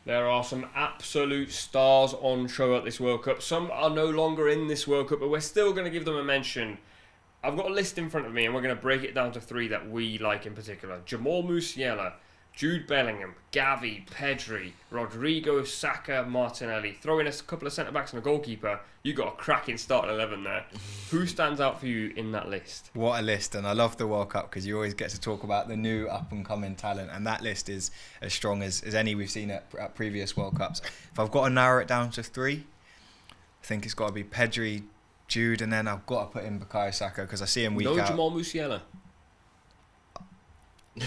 There are some absolute stars on show at this World Cup. Some are no longer in this World Cup, but we're still going to give them a mention. I've got a list in front of me, and we're going to break it down to three that we like in particular. Jamal Musiala, Jude Bellingham, Gavi, Pedri, Rodrigo, Saka, Martinelli. Throw in a couple of centre-backs and a goalkeeper. You got a cracking starting 11 there. Who stands out for you in that list? What a list, and I love the World Cup because you always get to talk about the new up-and-coming talent, and that list is as strong as any we've seen at previous World Cups. If I've got to narrow it down to three, I think it's got to be Pedri, Jude, and then I've got to put in Bukayo Saka because I see him week out. No Jamal Musiala.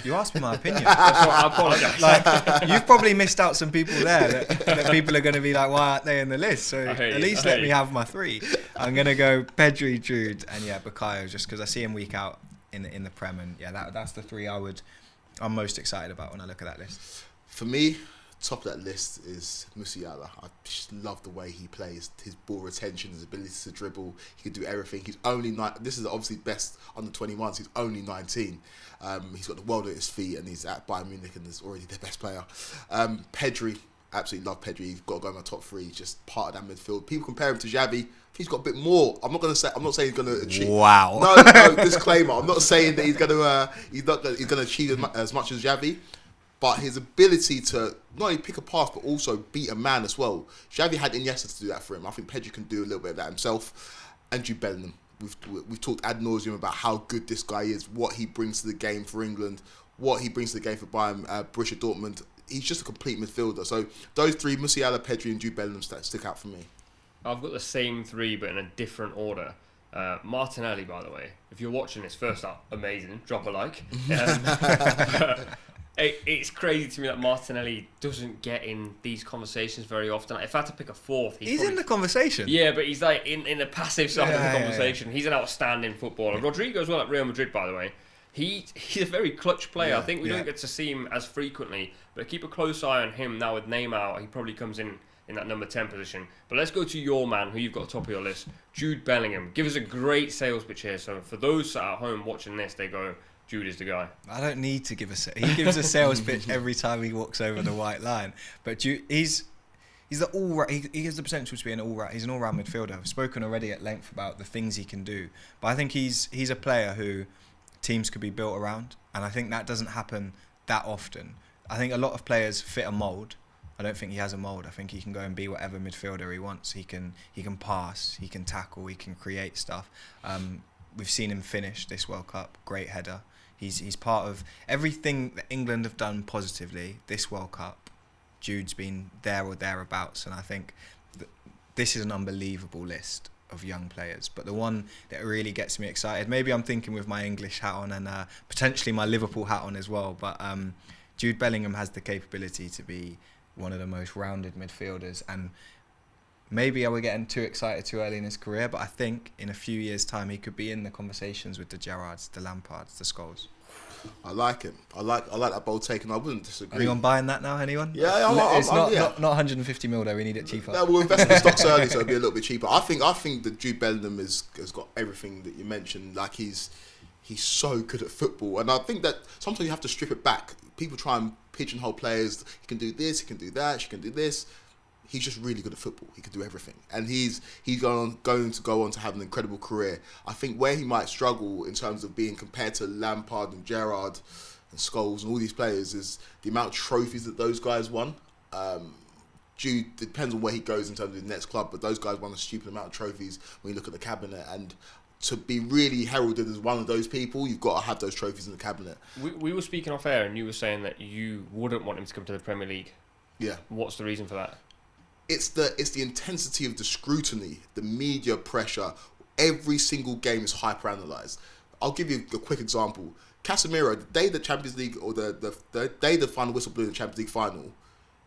You asked me my opinion. I apologise. Like, you've probably missed out some people there that people are going to be like, why aren't they in the list? So at least let me have my three. I'm going to go Pedri, Jude, and Bukayo, just because I see him week out in the Prem, and that's the three I'm most excited about when I look at that list. For me, top of that list is Musiala. I just love the way he plays, his ball retention, his ability to dribble. He can do everything. He's only this is obviously best under 21s. He's only 19. He's got the world at his feet, and he's at Bayern Munich and is already their best player. Pedri, absolutely love Pedri. He's got to go in my top three. He's just part of that midfield. People compare him to Xavi. He's got a bit more. I'm not saying he's going to achieve. Wow. No, disclaimer. I'm not saying that he's going to achieve as much as Xavi. But his ability to not only pick a pass but also beat a man as well. Xavi had Iniesta to do that for him. I think Pedri can do a little bit of that himself. And Jude Bellingham. We've talked ad nauseum about how good this guy is, what he brings to the game for England, what he brings to the game for Bayern, Borussia Dortmund. He's just a complete midfielder. So those three, Musiala, Pedri and Jude Bellingham, stick out for me. I've got the same three but in a different order. Martinelli, by the way, if you're watching this, first up, amazing, drop a like. It's crazy to me that Martinelli doesn't get in these conversations very often. If I had to pick a fourth... He's in the conversation. Yeah, but he's like in the passive side of the conversation. Yeah. He's an outstanding footballer. Rodrigo as well at Real Madrid, by the way. He's a very clutch player. I think we don't get to see him as frequently, but keep a close eye on him now with Neymar out. He probably comes in that number 10 position. But let's go to your man, who you've got top of your list, Jude Bellingham. Give us a great sales pitch here. So for those at home watching this, they go... Jude is the guy. I don't need to give he gives a sales pitch every time he walks over the white line. But Jude, he's the all. He has the potential to be an all. He's an all-round midfielder. I've spoken already at length about the things he can do. But I think he's a player who teams could be built around, and I think that doesn't happen that often. I think a lot of players fit a mould. I don't think he has a mould. I think he can go and be whatever midfielder he wants. He can pass. He can tackle. He can create stuff. We've seen him finish this World Cup. Great header. He's part of everything that England have done positively this World Cup. Jude's been there or thereabouts, and I think this is an unbelievable list of young players. But the one that really gets me excited, maybe I'm thinking with my English hat on and potentially my Liverpool hat on as well, but Jude Bellingham has the capability to be one of the most rounded midfielders, and maybe I was getting too excited too early in his career, but I think in a few years' time he could be in the conversations with the Gerrards, the Lampards, the Scholes. I like him. I like that bold take, and I wouldn't disagree. Anyone buying that now? Anyone? Yeah, it's not 150 mil though. We need it cheaper. No, we'll invest in the stocks early, so it'll be a little bit cheaper. I think that Jude Bellingham has got everything that you mentioned. Like he's so good at football, and I think that sometimes you have to strip it back. People try and pigeonhole players. He can do this. He can do that. She can do this. He's just really good at football. He can do everything, and he's going to go on to have an incredible career. I think where he might struggle in terms of being compared to Lampard and Gerrard and Scholes and all these players is the amount of trophies that those guys won. Jude, it depends on where he goes in terms of his next club, but those guys won a stupid amount of trophies when you look at the cabinet, and to be really heralded as one of those people, you've got to have those trophies in the cabinet. We were speaking off air, and you were saying that you wouldn't want him to come to the Premier League. Yeah. What's the reason for that? It's the intensity of the scrutiny, the media pressure. Every single game is hyper-analysed. I'll give you a quick example. Casemiro, the day the Champions League, or the day the final whistle blew in the Champions League final,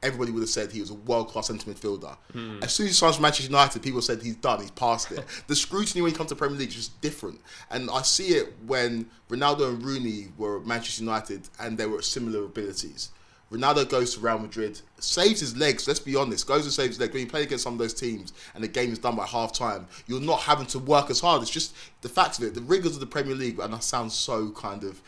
everybody would have said he was a world-class centre midfielder. As soon as he signs for Manchester United, people said he's done, he's passed it. The scrutiny when he comes to Premier League is just different. And I see it when Ronaldo and Rooney were at Manchester United and they were similar abilities. Ronaldo goes to Real Madrid, saves his legs, let's be honest, goes and saves his legs. When you play against some of those teams and the game is done by half time, you're not having to work as hard. It's just the fact of it, the rigours of the Premier League, and that sounds so kind of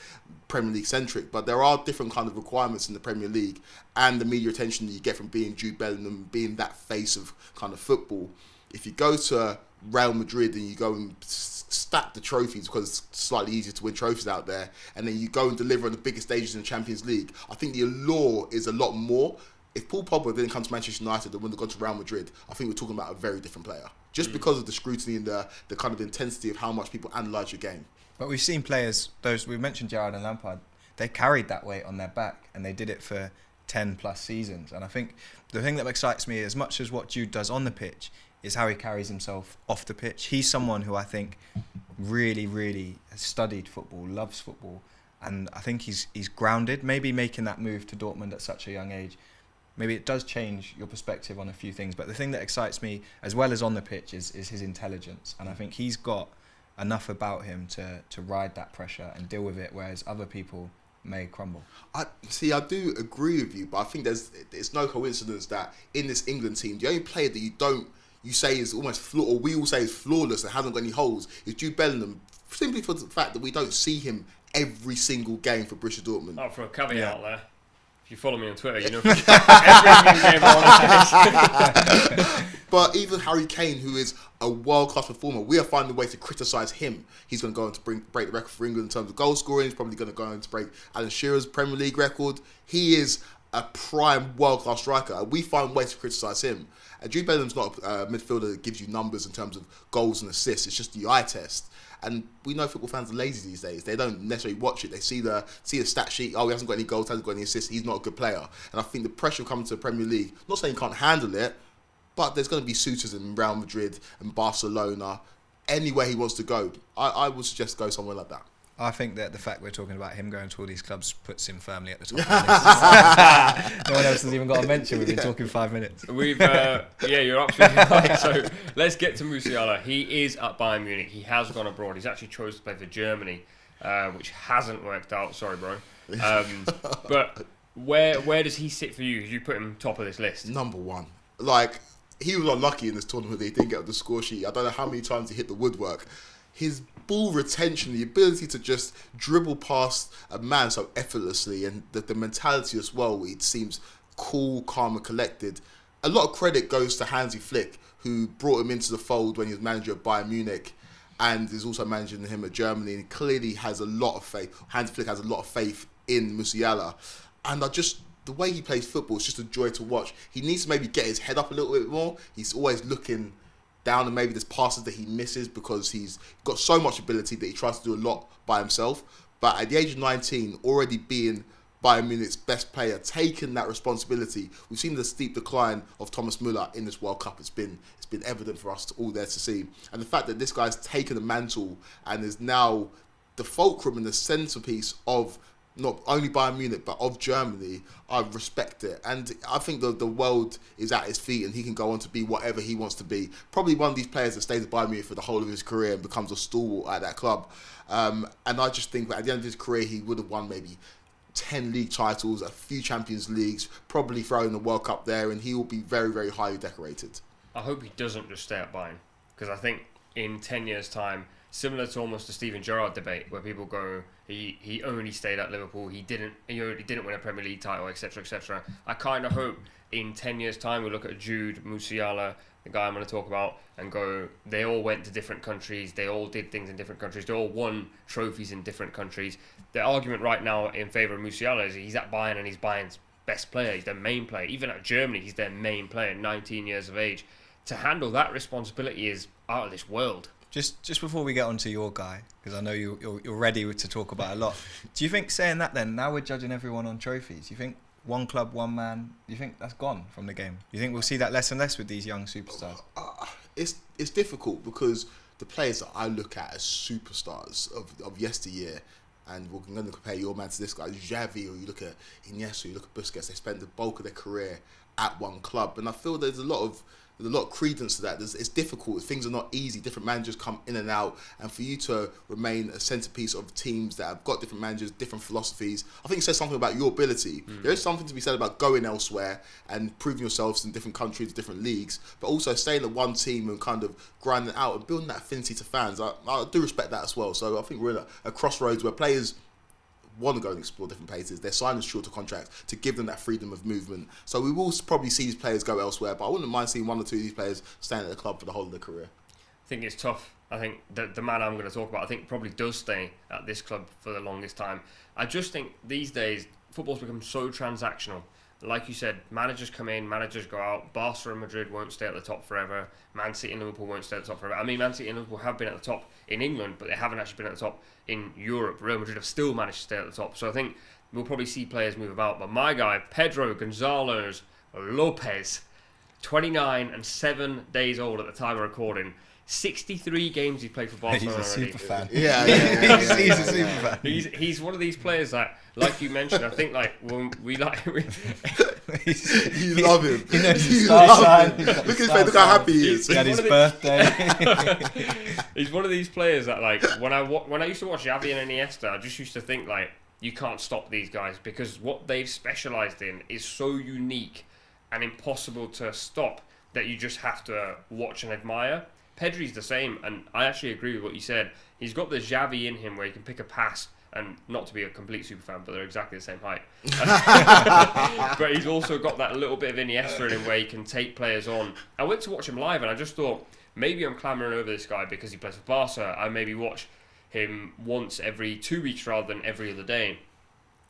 Premier League centric, but there are different kind of requirements in the Premier League, and the media attention that you get from being Jude Bellingham, being that face of kind of football. If you go to Real Madrid and you go and stack the trophies, because it's slightly easier to win trophies out there, and then you go and deliver on the biggest stages in the Champions League, I think the allure is a lot more. If Paul Pogba didn't come to Manchester United and wouldn't have gone to Real Madrid, I think we're talking about a very different player. Just because of the scrutiny and the kind of intensity of how much people analyse your game. But we've seen players, those we mentioned Gerrard and Lampard, they carried that weight on their back, and they did it for 10 plus seasons. And I think the thing that excites me as much as what Jude does on the pitch is how he carries himself off the pitch. He's someone who I think really, really has studied football, loves football, and I think he's grounded. Maybe making that move to Dortmund at such a young age, maybe it does change your perspective on a few things. But the thing that excites me, as well as on the pitch, is his intelligence. And I think he's got enough about him to ride that pressure and deal with it, whereas other people may crumble. I do agree with you, but I think it's no coincidence that in this England team, the only player that you say is almost or we all say is flawless and hasn't got any holes is Jude Bellingham, simply for the fact that we don't see him every single game for Borussia Dortmund. Oh, for a caveat there. If you follow me on Twitter, you know every single game I want to face. But even Harry Kane, who is a world-class performer, we are finding a way to criticise him. He's going to go on to break the record for England in terms of goal scoring. He's probably going to go on to break Alan Shearer's Premier League record. He is a prime world-class striker, and we find ways to criticise him. And Jude Bellingham's not a midfielder that gives you numbers in terms of goals and assists. It's just the eye test. And we know football fans are lazy these days. They don't necessarily watch it. They see the stat sheet. Oh, he hasn't got any goals, hasn't got any assists. He's not a good player. And I think the pressure of coming to the Premier League, not saying he can't handle it, but there's going to be suitors in Real Madrid and Barcelona. Anywhere he wants to go, I would suggest go somewhere like that. I think that the fact we're talking about him going to all these clubs puts him firmly at the top of the list. No one else has even got a mention. We've been talking 5 minutes. You're absolutely right. So let's get to Musiala. He is at Bayern Munich. He has gone abroad. He's actually chosen to play for Germany, which hasn't worked out. Sorry, bro. But where does he sit for you? You put him top of this list. Number one. He was unlucky in this tournament that he didn't get on the score sheet. I don't know how many times he hit the woodwork. His ball retention, the ability to just dribble past a man so effortlessly, and the mentality as well, it seems cool, calm and collected. A lot of credit goes to Hansi Flick, who brought him into the fold when he was manager of Bayern Munich and is also managing him at Germany, and clearly has a lot of faith. Hansi Flick has a lot of faith in Musiala. And the way he plays football is just a joy to watch. He needs to maybe get his head up a little bit more. He's always looking down, and maybe there's passes that he misses because he's got so much ability that he tries to do a lot by himself. But at the age of 19, already being Bayern Munich's best player, taking that responsibility, we've seen the steep decline of Thomas Müller in this World Cup. It's been evident for us all there to see. And the fact that this guy's taken the mantle and is now the fulcrum and the centerpiece of not only Bayern Munich, but of Germany, I respect it. And I think the world is at his feet and he can go on to be whatever he wants to be. Probably one of these players that stays at Bayern Munich for the whole of his career and becomes a stalwart at that club. And I just think that at the end of his career, he would have won maybe 10 league titles, a few Champions Leagues, probably throwing the World Cup there, and he will be very, very highly decorated. I hope he doesn't just stay at Bayern, because I think in 10 years' time, similar to almost the Steven Gerrard debate, where people go, he only stayed at Liverpool, he only didn't win a Premier League title, etc., etc. I kind of hope in 10 years' time we look at Jude, Musiala, the guy I'm going to talk about, and go, they all went to different countries, they all did things in different countries, they all won trophies in different countries. The argument right now in favour of Musiala is he's at Bayern and he's Bayern's best player, he's their main player. Even at Germany, he's their main player, 19 years of age. To handle that responsibility is out of this world. Just before we get on to your guy, because I know you're ready to talk about a lot. Do you think saying that then, now we're judging everyone on trophies, do you think one club, one man, do you think that's gone from the game? Do you think we'll see that less and less with these young superstars? It's difficult because the players that I look at as superstars of yesteryear, and we're going to compare your man to this guy, Xavi, or you look at Iniesta, you look at Busquets, they spend the bulk of their career at one club. And I feel there's a lot of with a lot of credence to that. It's difficult. Things are not easy. Different managers come in and out, and for you to remain a centerpiece of teams that have got different managers, different philosophies, I think it says something about your ability. There is something to be said about going elsewhere and proving yourselves in different countries, different leagues, but also staying at one team and kind of grinding out and building that affinity to fans. I do respect that as well. So I think we're in a crossroads where players want to go and explore different places. They're signing shorter contracts to give them that freedom of movement. So we will probably see these players go elsewhere, but I wouldn't mind seeing one or two of these players staying at the club for the whole of their career. I think it's tough. I think the man I'm going to talk about, I think probably does stay at this club for the longest time. I just think these days football's become so transactional. Like you said, managers come in, managers go out. Barca and Madrid won't stay at the top forever. Man City and Liverpool won't stay at the top forever. I mean, Man City and Liverpool have been at the top in England, but they haven't actually been at the top in Europe. Real Madrid have still managed to stay at the top. So I think we'll probably see players move about. But my guy, Pedro Gonzalez Lopez, 29 and 7 days old at the time of recording. 63 games he's played for Barcelona He's a already. super fan. Yeah. He's a super fan. He's one of these players that, like you mentioned, I think like when we like. You love him. He knows his You star love sign. him. He's got Look his at his face. Look how happy he is. He had his birthday. He's one of these players that, like, when I used to watch Xavi and Iniesta, I just used to think, like, you can't stop these guys because what they've specialised in is so unique and impossible to stop that you just have to watch and admire. Pedri's the same, and I actually agree with what you said. He's got the Xavi in him where he can pick a pass, and not to be a complete super fan, but they're exactly the same height. But he's also got that little bit of Iniesta in him where he can take players on. I went to watch him live, and I just thought, maybe I'm clamoring over this guy because he plays for Barca. I maybe watch him once every 2 weeks rather than every other day.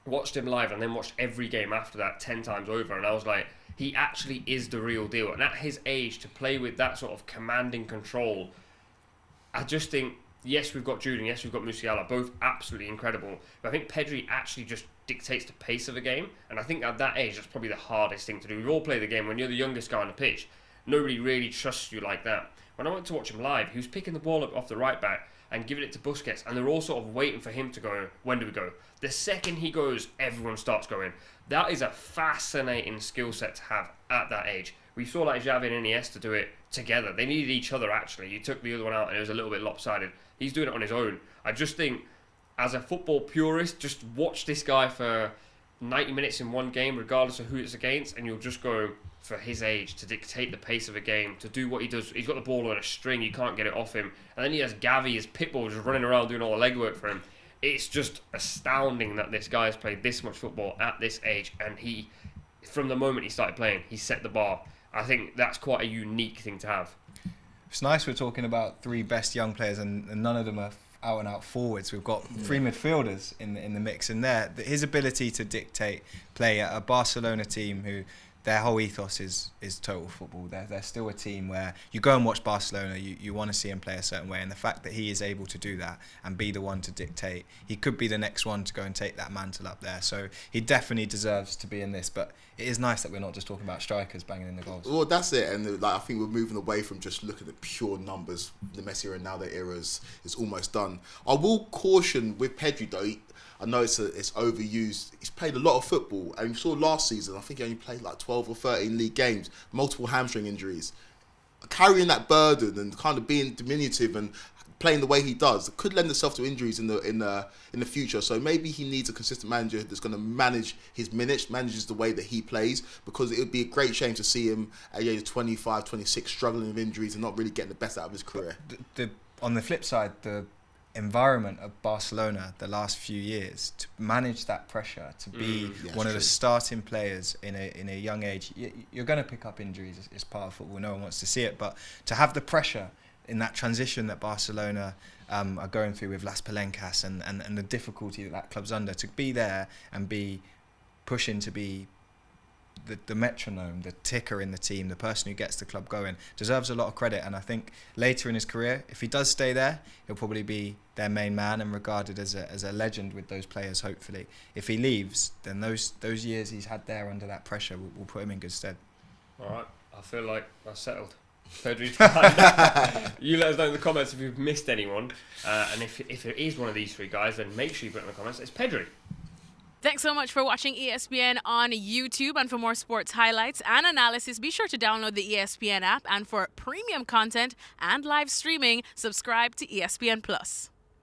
Watched him live and then watched every game after that 10 times over, and I was like, he actually is the real deal. And at his age, to play with that sort of commanding control, I just think, yes, we've got Jude and yes, we've got Musiala, both absolutely incredible. But I think Pedri actually just dictates the pace of a game, and I think at that age, that's probably the hardest thing to do. We've all played the game. When you're the youngest guy on the pitch, nobody really trusts you like that. When I went to watch him live, he was picking the ball up off the right back and giving it to Busquets, and they're all sort of waiting for him to go, when do we go? The second he goes, everyone starts going. That is a fascinating skill set to have at that age. We saw like Xavi and Iniesta do it together. They needed each other, actually. You took the other one out and it was a little bit lopsided. He's doing it on his own. I just think, as a football purist, just watch this guy for 90 minutes in one game, regardless of who it's against, and you'll just go, for his age, to dictate the pace of a game, to do what he does. He's got the ball on a string, you can't get it off him. And then he has Gavi, his pitbull, just running around doing all the legwork for him. It's just astounding that this guy has played this much football at this age, and he, from the moment he started playing, he set the bar. I think that's quite a unique thing to have. It's nice we're talking about three best young players, and none of them are out and out forwards. We've got three midfielders in the mix, and there, his ability to dictate play at a Barcelona team who their whole ethos is total football. They're still a team where you go and watch Barcelona, you want to see him play a certain way, and the fact that he is able to do that and be the one to dictate, he could be the next one to go and take that mantle up there. So he definitely deserves to be in this, but it is nice that we're not just talking about strikers banging in the goals. Well, that's it, and like I think we're moving away from just looking at pure numbers. The Messi era and now the era is almost done. I will caution with Pedri though. I know it's overused. He's played a lot of football, and you saw last season, I think he only played like 12 or 13 league games, multiple hamstring injuries. Carrying that burden and kind of being diminutive and playing the way he does could lend itself to injuries in the future. So maybe he needs a consistent manager that's going to manage his minutes, manages the way that he plays, because it would be a great shame to see him at age 25, 26 struggling with injuries and not really getting the best out of his career. On the flip side, the environment of Barcelona the last few years, to manage that pressure, to be one of the starting players in a young age, you're going to pick up injuries. It's part of football. No one wants to see it, but to have the pressure in that transition that Barcelona are going through with Las Palencas and the difficulty that club's under, to be there and be pushing to be the metronome, the ticker in the team, the person who gets the club going, deserves a lot of credit. And I think later in his career, if he does stay there, he'll probably be their main man and regarded as a legend with those players, hopefully. If he leaves, then those years he's had there under that pressure will put him in good stead. All right, I feel like I've settled. Pedri's time. You let us know in the comments if you've missed anyone, and if it is one of these three guys, then make sure you put it in the comments. It's Pedri. Thanks so much for watching ESPN on YouTube. And for more sports highlights and analysis, be sure to download the ESPN app. And for premium content and live streaming, subscribe to ESPN Plus.